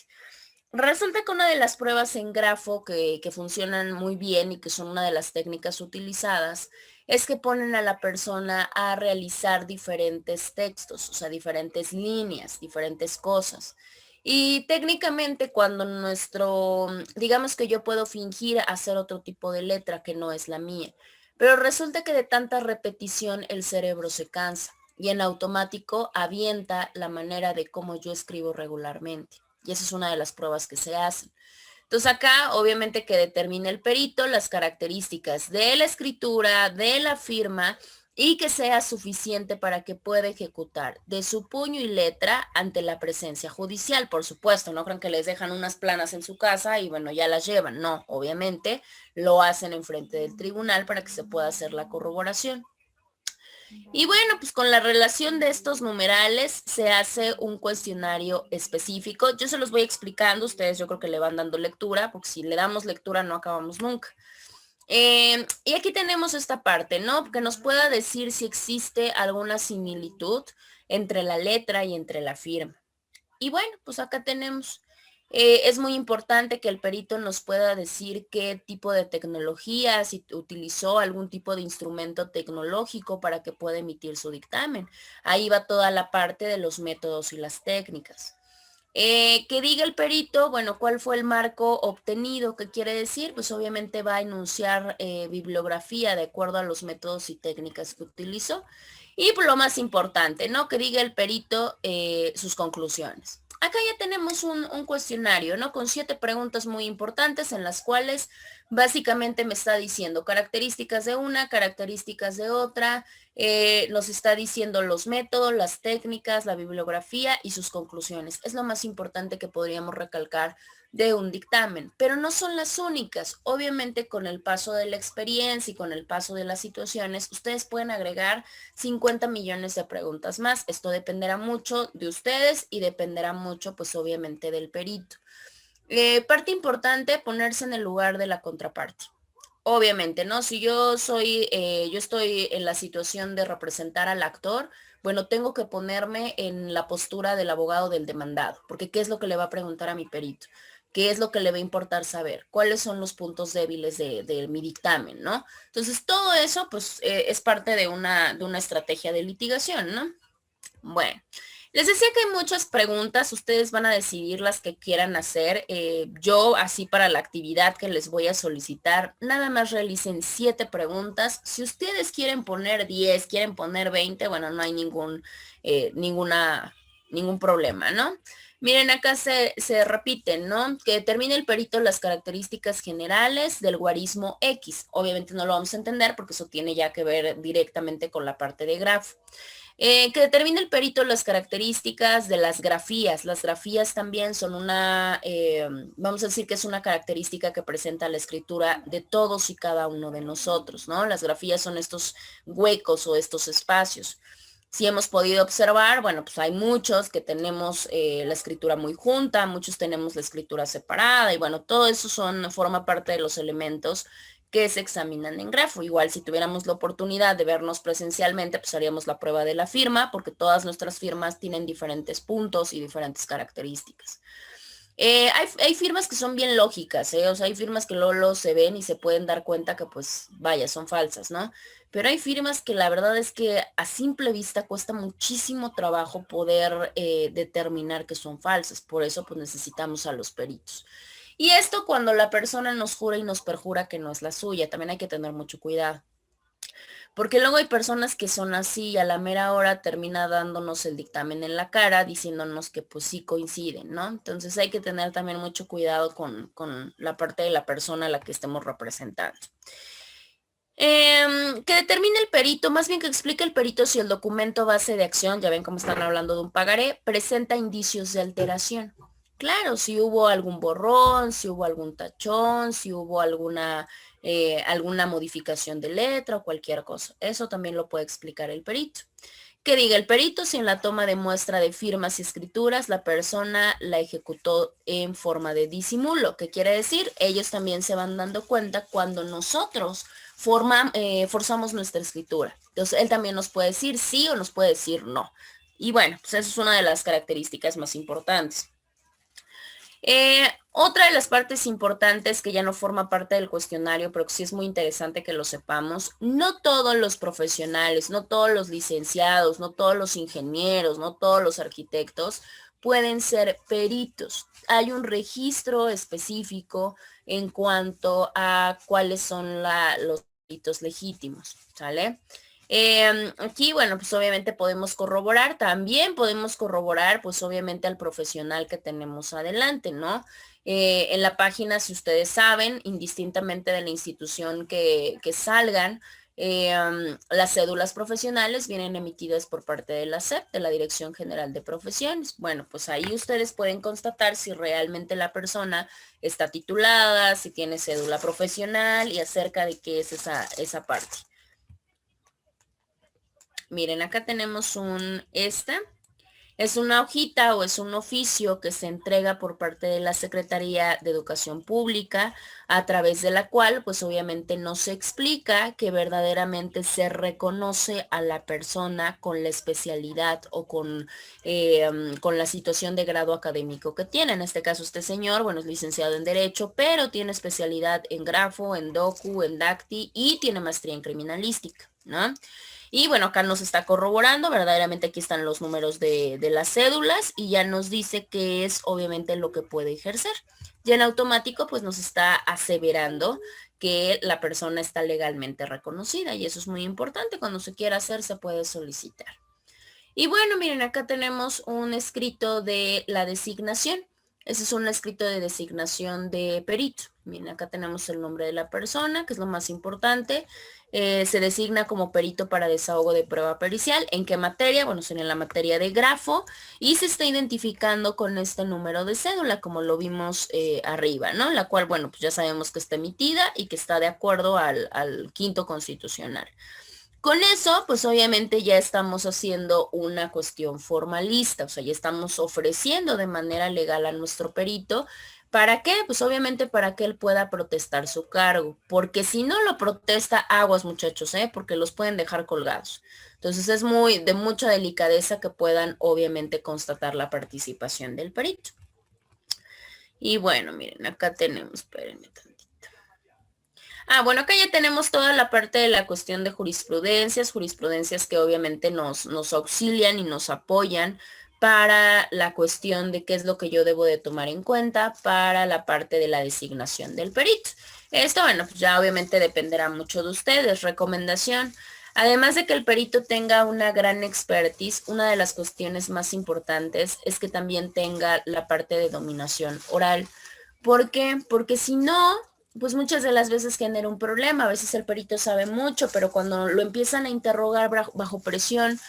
Speaker 1: Resulta que una de las pruebas en grafo que funcionan muy bien y que son una de las técnicas utilizadas es que ponen a la persona a realizar diferentes textos, o sea, diferentes líneas, diferentes cosas. Y técnicamente cuando digamos que yo puedo fingir hacer otro tipo de letra que no es la mía, pero resulta que de tanta repetición el cerebro se cansa y en automático avienta la manera de cómo yo escribo regularmente. Y esa es una de las pruebas que se hacen. Entonces acá obviamente que determine el perito las características de la escritura, de la firma y que sea suficiente para que pueda ejecutar de su puño y letra ante la presencia judicial, por supuesto. No crean que les dejan unas planas en su casa y bueno, ya las llevan. No, obviamente lo hacen en frente del tribunal para que se pueda hacer la corroboración. Y bueno, pues con la relación de estos numerales se hace un cuestionario específico. Yo se los voy explicando, ustedes yo creo que le van dando lectura, porque si le damos lectura no acabamos nunca. Y aquí tenemos esta parte, ¿no? Que nos pueda decir si existe alguna similitud entre la letra y entre la firma. Y bueno, pues acá tenemos, es muy importante que el perito nos pueda decir qué tipo de tecnología, si utilizó algún tipo de instrumento tecnológico para que pueda emitir su dictamen. Ahí va toda la parte de los métodos y las técnicas. Que diga el perito, bueno, cuál fue el marco obtenido, ¿qué quiere decir? Pues obviamente va a enunciar bibliografía de acuerdo a los métodos y técnicas que utilizó. Y pues, lo más importante, ¿no? Que diga el perito sus conclusiones. acá ya tenemos un cuestionario, ¿no? Con 7 preguntas muy importantes en las cuales básicamente me está diciendo características de una, características de otra, nos está diciendo los métodos, las técnicas, la bibliografía y sus conclusiones. Es lo más importante que podríamos recalcar de un dictamen, pero no son las únicas. Obviamente con el paso de la experiencia y con el paso de las situaciones, ustedes pueden agregar 50 millones de preguntas más. Esto dependerá mucho de ustedes y dependerá mucho, pues obviamente, del perito. Parte importante, ponerse en el lugar de la contraparte. Obviamente, ¿no? Si yo estoy en la situación de representar al actor, bueno, tengo que ponerme en la postura del abogado del demandado, porque ¿qué es lo que le va a preguntar a mi perito? ¿Qué es lo que le va a importar saber? ¿Cuáles son los puntos débiles de mi dictamen, ¿no? Entonces, todo eso, pues, es parte de una estrategia de litigación, ¿no? Bueno, les decía que hay muchas preguntas, ustedes van a decidir las que quieran hacer. Yo, así para la actividad que les voy a solicitar, nada más realicen 7 preguntas. Si ustedes quieren poner 10, quieren poner 20, bueno, no hay ningún problema, ¿no? Miren, acá se repiten, ¿no? Que determine el perito las características generales del guarismo X. Obviamente no lo vamos a entender porque eso tiene ya que ver directamente con la parte de grafo. Que determine el perito las características de las grafías. Las grafías también son vamos a decir que es una característica que presenta la escritura de todos y cada uno de nosotros, ¿no? Las grafías son estos huecos o estos espacios. Si hemos podido observar, bueno, pues hay muchos que tenemos la escritura muy junta, muchos tenemos la escritura separada y bueno, todo eso forma parte de los elementos que se examinan en grafo. Igual si tuviéramos la oportunidad de vernos presencialmente, pues haríamos la prueba de la firma, porque todas nuestras firmas tienen diferentes puntos y diferentes características. Hay firmas que son bien lógicas, o sea, hay firmas que luego se ven y se pueden dar cuenta que pues vaya, son falsas, ¿no? Pero hay firmas que la verdad es que a simple vista cuesta muchísimo trabajo poder determinar que son falsas, por eso pues necesitamos a los peritos. Y esto cuando la persona nos jura y nos perjura que no es la suya, también hay que tener mucho cuidado. Porque luego hay personas que son así y a la mera hora termina dándonos el dictamen en la cara, diciéndonos que pues sí coinciden, ¿no? Entonces hay que tener también mucho cuidado con la parte de la persona a la que estemos representando. Que determine el perito, más bien que explique el perito si el documento base de acción, ya ven cómo están hablando de un pagaré, presenta indicios de alteración. Claro, si hubo algún borrón, si hubo algún tachón, si hubo alguna modificación de letra o cualquier cosa. Eso también lo puede explicar el perito. Que diga el perito si en la toma de muestra de firmas y escrituras la persona la ejecutó en forma de disimulo. ¿Qué quiere decir? Ellos también se van dando cuenta cuando nosotros forzamos nuestra escritura. Entonces, él también nos puede decir sí o nos puede decir no. Y bueno, pues eso es una de las características más importantes. Otra de las partes importantes que ya no forma parte del cuestionario, pero que sí es muy interesante que lo sepamos, no todos los profesionales, no todos los licenciados, no todos los ingenieros, no todos los arquitectos pueden ser peritos. Hay un registro específico en cuanto a cuáles son los peritos legítimos, ¿sale? Aquí, bueno, pues obviamente podemos corroborar, también podemos corroborar, pues obviamente al profesional que tenemos adelante, ¿no? En la página, si ustedes saben, indistintamente de la institución que salgan, las cédulas profesionales vienen emitidas por parte de la SEP, de la Dirección General de Profesiones. Bueno, pues ahí ustedes pueden constatar si realmente la persona está titulada, si tiene cédula profesional y acerca de qué es esa parte. Miren, acá tenemos esta. Es una hojita o es un oficio que se entrega por parte de la Secretaría de Educación Pública, a través de la cual, pues obviamente no se explica que verdaderamente se reconoce a la persona con la especialidad o con la situación de grado académico que tiene. En este caso, este señor, bueno, es licenciado en Derecho, pero tiene especialidad en grafo, en docu, en dacti y tiene maestría en criminalística, ¿no? Y bueno, acá nos está corroborando, verdaderamente aquí están los números de las cédulas y ya nos dice que es obviamente lo que puede ejercer. Ya en automático pues nos está aseverando que la persona está legalmente reconocida y eso es muy importante. Cuando se quiera hacer se puede solicitar. Y bueno, miren, acá tenemos un escrito de la designación. Ese es un escrito de designación de perito. Miren, acá tenemos el nombre de la persona, que es lo más importante. Se designa como perito para desahogo de prueba pericial. ¿En qué materia? Bueno, sería en la materia de grafo y se está identificando con este número de cédula, como lo vimos arriba, ¿no? La cual, bueno, pues ya sabemos que está emitida y que está de acuerdo al quinto constitucional. Con eso, pues obviamente ya estamos haciendo una cuestión formalista, o sea, ya estamos ofreciendo de manera legal a nuestro perito. ¿Para qué? Pues obviamente para que él pueda protestar su cargo, porque si no lo protesta, aguas muchachos, ¿eh? Porque los pueden dejar colgados. Entonces es muy de mucha delicadeza que puedan obviamente constatar la participación del perito. Y bueno, miren, acá tenemos, espérenme tantito. Bueno, acá ya tenemos toda la parte de la cuestión de jurisprudencias que obviamente nos auxilian y nos apoyan para la cuestión de qué es lo que yo debo de tomar en cuenta para la parte de la designación del perito. Esto, bueno, pues ya obviamente dependerá mucho de ustedes. Recomendación. Además de que el perito tenga una gran expertise, una de las cuestiones más importantes es que también tenga la parte de dominación oral. ¿Por qué? Porque si no, pues muchas de las veces genera un problema. A veces el perito sabe mucho, pero cuando lo empiezan a interrogar bajo presión,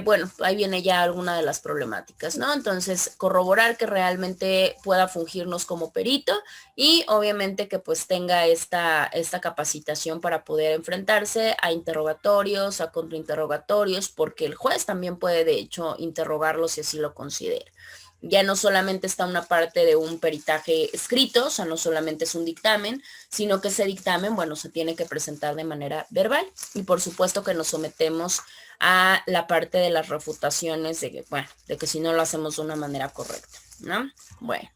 Speaker 1: bueno, ahí viene ya alguna de las problemáticas, ¿no? Entonces, corroborar que realmente pueda fungirnos como perito y obviamente que pues tenga esta capacitación para poder enfrentarse a interrogatorios, a contrainterrogatorios, porque el juez también puede de hecho interrogarlo si así lo considera. Ya no solamente está una parte de un peritaje escrito, o sea, no solamente es un dictamen, sino que ese dictamen, bueno, se tiene que presentar de manera verbal y por supuesto que nos sometemos a la parte de las refutaciones de que, bueno, de que si no lo hacemos de una manera correcta, ¿no? Bueno.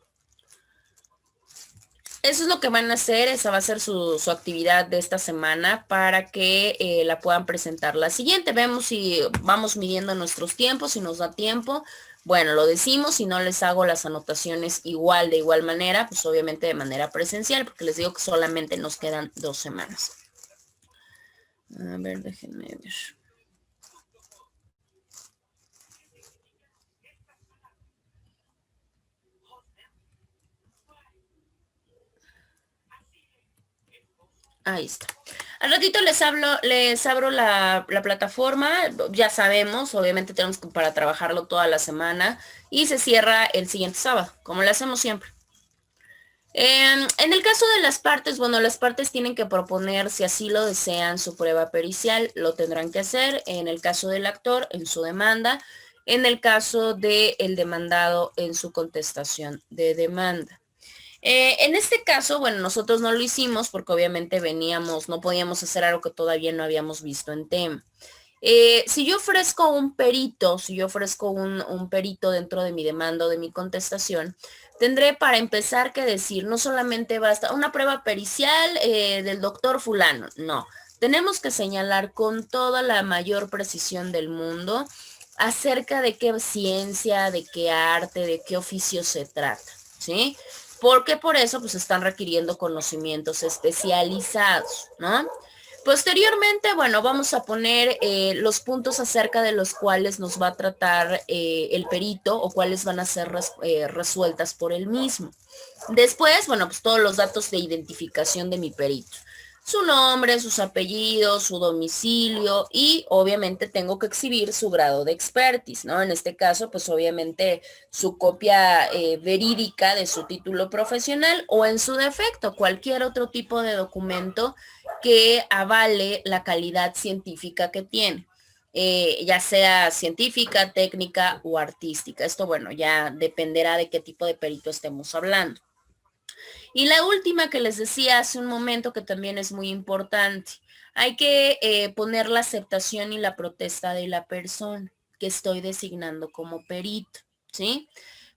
Speaker 1: Eso es lo que van a hacer, esa va a ser su actividad de esta semana para que la puedan presentar la siguiente. Vemos si vamos midiendo nuestros tiempos, si nos da tiempo. Bueno, lo decimos, si no les hago las anotaciones igual, de igual manera, pues obviamente de manera presencial, porque les digo que solamente nos quedan 2 semanas. A ver, déjenme ver. Ahí está. Al ratito les abro la plataforma, ya sabemos, obviamente tenemos para trabajarlo toda la semana y se cierra el siguiente sábado, como lo hacemos siempre. En el caso de las partes, bueno, las partes tienen que proponer, si así lo desean, su prueba pericial, lo tendrán que hacer. En el caso del actor, en su demanda. En el caso del demandado, en su contestación de demanda. En este caso, bueno, nosotros no lo hicimos porque obviamente no podíamos hacer algo que todavía no habíamos visto en tema. Si yo ofrezco un perito, si yo ofrezco un perito dentro de mi demanda o de mi contestación, tendré para empezar que decir, no solamente basta una prueba pericial del doctor fulano, no. Tenemos que señalar con toda la mayor precisión del mundo acerca de qué ciencia, de qué arte, de qué oficio se trata, ¿sí? Porque por eso pues están requiriendo conocimientos especializados, ¿no? Posteriormente, bueno, vamos a poner los puntos acerca de los cuales nos va a tratar el perito o cuáles van a ser resueltas por él mismo. Después, bueno, pues todos los datos de identificación de mi perito. Su nombre, sus apellidos, su domicilio y obviamente tengo que exhibir su grado de expertise, ¿no? En este caso, pues obviamente su copia verídica de su título profesional o en su defecto cualquier otro tipo de documento que avale la calidad científica que tiene. Ya sea científica, técnica o artística. Esto, bueno, ya dependerá de qué tipo de perito estemos hablando. Y la última que les decía hace un momento que también es muy importante, hay que poner la aceptación y la protesta de la persona que estoy designando como perito, ¿sí?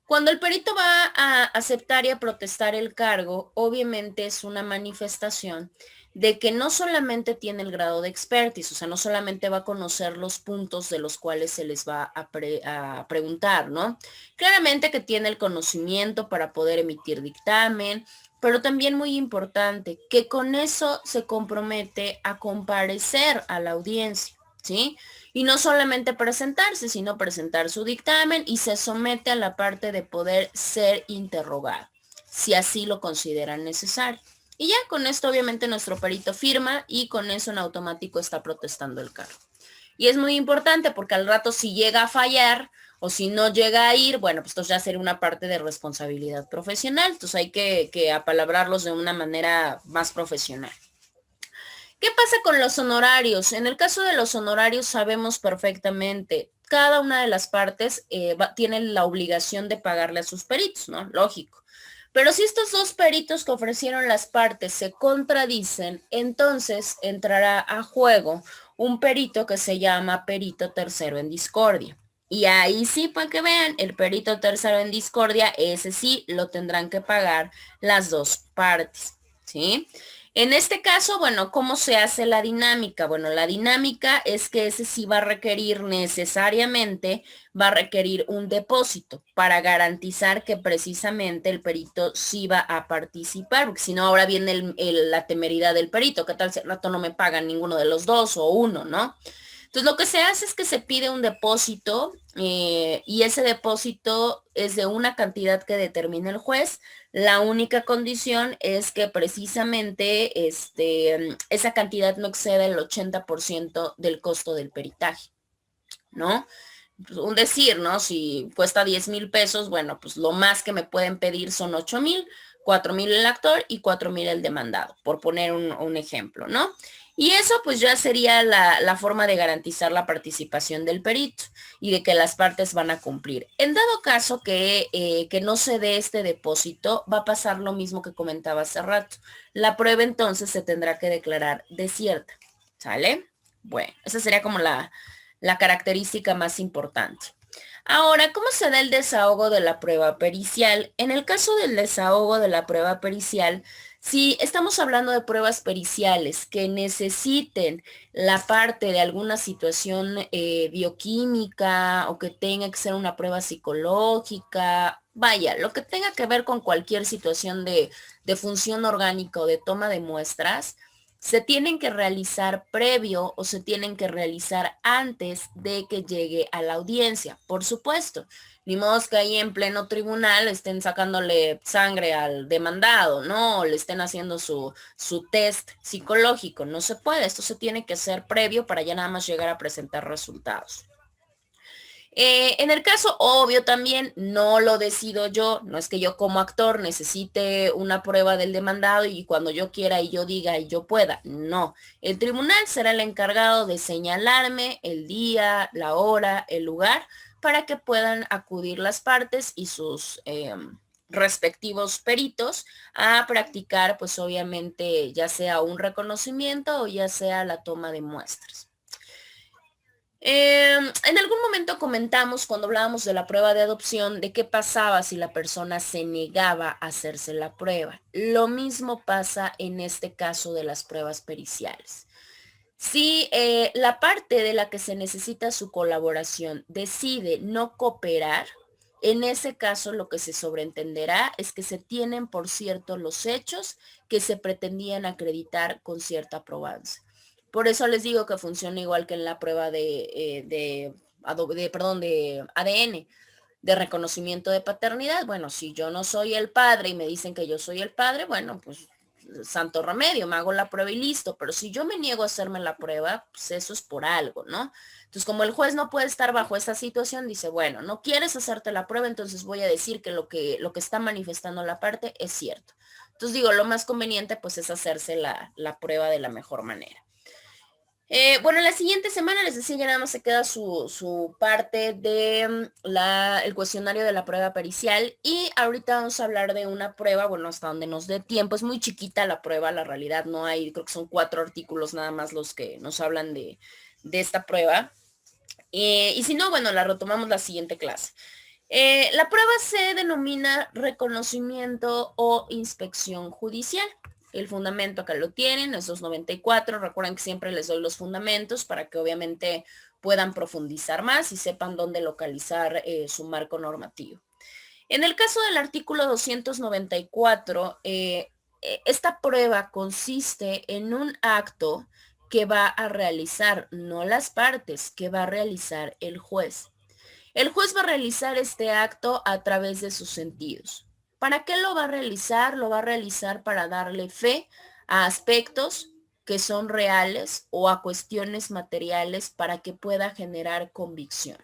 Speaker 1: Cuando el perito va a aceptar y a protestar el cargo, obviamente es una manifestación de que no solamente tiene el grado de expertise, o sea, no solamente va a conocer los puntos de los cuales se les va a preguntar, ¿no? Claramente que tiene el conocimiento para poder emitir dictamen, pero también muy importante, que con eso se compromete a comparecer a la audiencia. ¿sí? Y no solamente presentarse, sino presentar su dictamen y se somete a la parte de poder ser interrogado, si así lo consideran necesario. Y ya con esto obviamente nuestro perito firma y con eso en automático está protestando el cargo. Y es muy importante porque al rato si llega a fallar o si no llega a ir, bueno, pues esto ya sería una parte de responsabilidad profesional. Entonces hay que apalabrarlos de una manera más profesional. ¿Qué pasa con los honorarios? En el caso de los honorarios sabemos perfectamente, cada una de las partes tiene la obligación de pagarle a sus peritos, ¿no? Lógico. Pero si estos dos peritos que ofrecieron las partes se contradicen, entonces entrará a juego un perito que se llama perito tercero en discordia. Y ahí sí, para que vean, el perito tercero en discordia, ese sí lo tendrán que pagar las dos partes, ¿sí? En este caso, bueno, ¿cómo se hace la dinámica? Bueno, la dinámica es que ese sí va a requerir necesariamente, va a requerir un depósito para garantizar que precisamente el perito sí va a participar, porque si no, ahora viene la temeridad del perito, ¿qué tal si al rato no me pagan ninguno de los dos o uno, ¿no? Entonces, lo que se hace es que se pide un depósito y ese depósito es de una cantidad que determina el juez. La única condición es que precisamente esa cantidad no exceda el 80% del costo del peritaje, ¿no? Pues, un decir, ¿no? Si cuesta 10,000 pesos, bueno, pues lo más que me pueden pedir son 8,000, 4,000 el actor y 4,000 el demandado, por poner un ejemplo, ¿no? Y eso pues ya sería la forma de garantizar la participación del perito y de que las partes van a cumplir. En dado caso que no se dé este depósito, va a pasar lo mismo que comentaba hace rato. La prueba entonces se tendrá que declarar desierta, ¿sale? Bueno, esa sería como la característica más importante. Ahora, ¿cómo se da el desahogo de la prueba pericial? En el caso del desahogo de la prueba pericial, si estamos hablando de pruebas periciales que necesiten la parte de alguna situación bioquímica o que tenga que ser una prueba psicológica, vaya, lo que tenga que ver con cualquier situación de función orgánica o de toma de muestras, se tienen que realizar previo o se tienen que realizar antes de que llegue a la audiencia, por supuesto. Ni modo que ahí en pleno tribunal estén sacándole sangre al demandado, ¿no? O le estén haciendo su test psicológico. No se puede, esto se tiene que hacer previo para ya nada más llegar a presentar resultados. En el caso obvio también no lo decido yo, no es que yo como actor necesite una prueba del demandado y cuando yo quiera y yo diga y yo pueda, no. El tribunal será el encargado de señalarme el día, la hora, el lugar para que puedan acudir las partes y sus respectivos peritos a practicar pues obviamente ya sea un reconocimiento o ya sea la toma de muestras. En algún momento comentamos cuando hablábamos de la prueba de adopción de qué pasaba si la persona se negaba a hacerse la prueba. Lo mismo pasa en este caso de las pruebas periciales. Si la parte de la que se necesita su colaboración decide no cooperar, en ese caso lo que se sobreentenderá es que se tienen por cierto los hechos que se pretendían acreditar con cierta probancia. Por eso les digo que funciona igual que en la prueba de ADN, de reconocimiento de paternidad. Bueno, si yo no soy el padre y me dicen que yo soy el padre, bueno, pues santo remedio, me hago la prueba y listo. Pero si yo me niego a hacerme la prueba, pues eso es por algo, ¿no? Entonces, como el juez no puede estar bajo esa situación, dice, bueno, no quieres hacerte la prueba, entonces voy a decir que lo que está manifestando la parte es cierto. Entonces digo, lo más conveniente pues es hacerse la prueba de la mejor manera. Bueno, la siguiente semana les decía ya nada más se queda su parte de el cuestionario de la prueba pericial y ahorita vamos a hablar de una prueba, bueno, hasta donde nos dé tiempo. Es muy chiquita la prueba, la realidad no hay, creo que son 4 artículos nada más los que nos hablan de esta prueba. Y si no, bueno, la retomamos la siguiente clase. La prueba se denomina reconocimiento o inspección judicial. El fundamento acá lo tienen, esos 94. Recuerden que siempre les doy los fundamentos para que obviamente puedan profundizar más y sepan dónde localizar su marco normativo. En el caso del artículo 294, esta prueba consiste en un acto que va a realizar, no las partes, que va a realizar el juez. El juez va a realizar este acto a través de sus sentidos. ¿Para qué lo va a realizar? Lo va a realizar para darle fe a aspectos que son reales o a cuestiones materiales para que pueda generar convicción.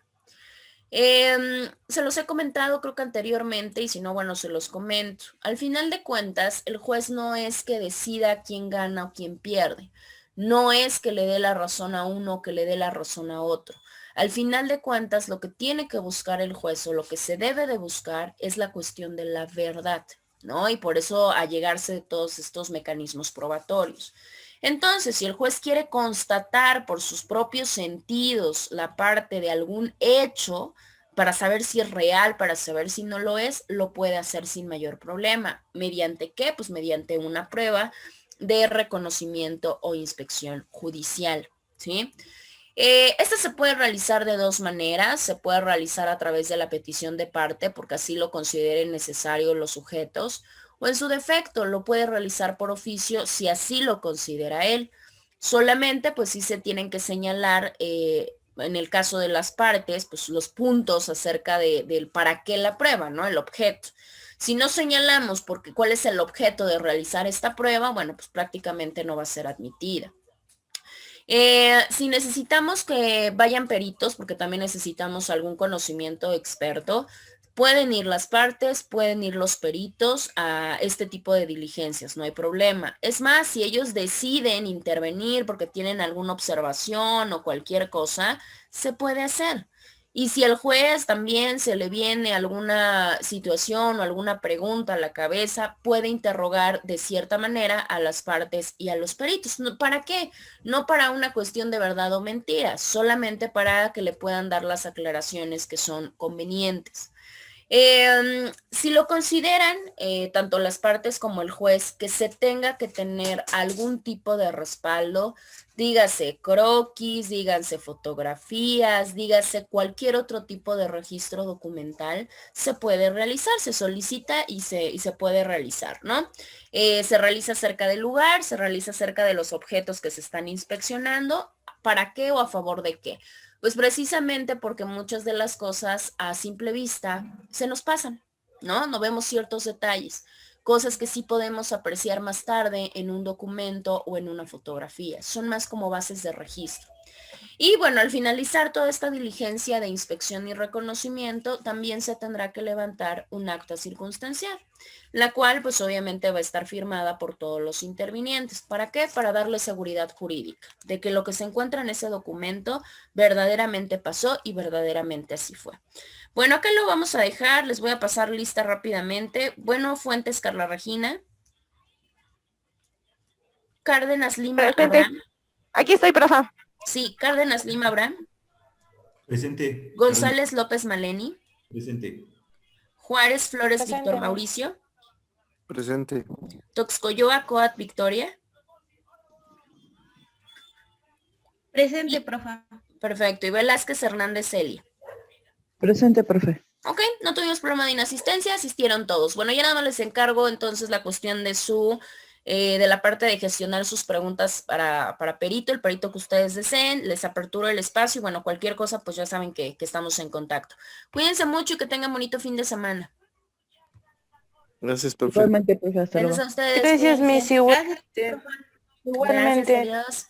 Speaker 1: Se los he comentado creo que anteriormente y si no, bueno, se los comento. Al final de cuentas, el juez no es que decida quién gana o quién pierde. No es que le dé la razón a uno o que le dé la razón a otro. Al final de cuentas, lo que tiene que buscar el juez o lo que se debe de buscar es la cuestión de la verdad, ¿no? Y por eso allegarse de todos estos mecanismos probatorios. Entonces, si el juez quiere constatar por sus propios sentidos la parte de algún hecho, para saber si es real, para saber si no lo es, lo puede hacer sin mayor problema. ¿Mediante qué? Pues mediante una prueba de reconocimiento o inspección judicial, ¿sí? Esta se puede realizar de dos maneras. Se puede realizar a través de la petición de parte, porque así lo consideren necesario los sujetos, o en su defecto lo puede realizar por oficio si así lo considera él. Solamente pues sí se tienen que señalar en el caso de las partes, pues los puntos acerca del para qué la prueba, ¿no? El objeto. Si no señalamos porque cuál es el objeto de realizar esta prueba, bueno, pues prácticamente no va a ser admitida. Si necesitamos que vayan peritos, porque también necesitamos algún conocimiento experto, pueden ir las partes, pueden ir los peritos a este tipo de diligencias, no hay problema. Es más, si ellos deciden intervenir porque tienen alguna observación o cualquier cosa, se puede hacer. Y si al juez también se le viene alguna situación o alguna pregunta a la cabeza, puede interrogar de cierta manera a las partes y a los peritos. ¿Para qué? No para una cuestión de verdad o mentira, solamente para que le puedan dar las aclaraciones que son convenientes. Si lo consideran, tanto las partes como el juez, que se tenga que tener algún tipo de respaldo, dígase croquis, díganse fotografías, dígase cualquier otro tipo de registro documental, se puede realizar, se solicita y se puede realizar, ¿no? Se realiza cerca del lugar, se realiza cerca de los objetos que se están inspeccionando, ¿para qué o a favor de qué? Pues precisamente porque muchas de las cosas a simple vista se nos pasan, ¿no? No vemos ciertos detalles, cosas que sí podemos apreciar más tarde en un documento o en una fotografía. Son más como bases de registro. Y bueno, al finalizar toda esta diligencia de inspección y reconocimiento, también se tendrá que levantar un acta circunstancial, la cual pues obviamente va a estar firmada por todos los intervinientes. ¿Para qué? Para darle seguridad jurídica, de que lo que se encuentra en ese documento verdaderamente pasó y verdaderamente así fue. Bueno, acá lo vamos a dejar, les voy a pasar lista rápidamente. Bueno, Fuentes Carla Regina. Cárdenas Lima
Speaker 3: Presente.
Speaker 1: Abraham.
Speaker 3: Aquí estoy, profa.
Speaker 1: Sí, Cárdenas Lima Abraham.
Speaker 4: Presente.
Speaker 1: González López Maleni.
Speaker 4: Presente.
Speaker 1: Juárez Flores
Speaker 3: Presente.
Speaker 1: Víctor Mauricio.
Speaker 5: Presente.
Speaker 1: Toxcoyoa Coat Victoria.
Speaker 6: Presente, profa.
Speaker 1: Perfecto. Y Velázquez Hernández Celia.
Speaker 2: Presente, profe.
Speaker 1: Ok, no tuvimos problema de inasistencia, asistieron todos. Bueno, ya nada más les encargo entonces la cuestión de de la parte de gestionar sus preguntas para perito, el perito que ustedes deseen, les aperturo el espacio y bueno, cualquier cosa pues ya saben que estamos en contacto. Cuídense mucho y que tengan bonito fin de semana.
Speaker 5: Gracias, profe.
Speaker 2: Igualmente, profe, hasta luego.
Speaker 1: Gracias a ustedes.
Speaker 3: Gracias,
Speaker 1: cuídense.
Speaker 3: Miss. Igual-
Speaker 6: Gracias, profa.
Speaker 3: Igualmente.
Speaker 1: Gracias, adiós.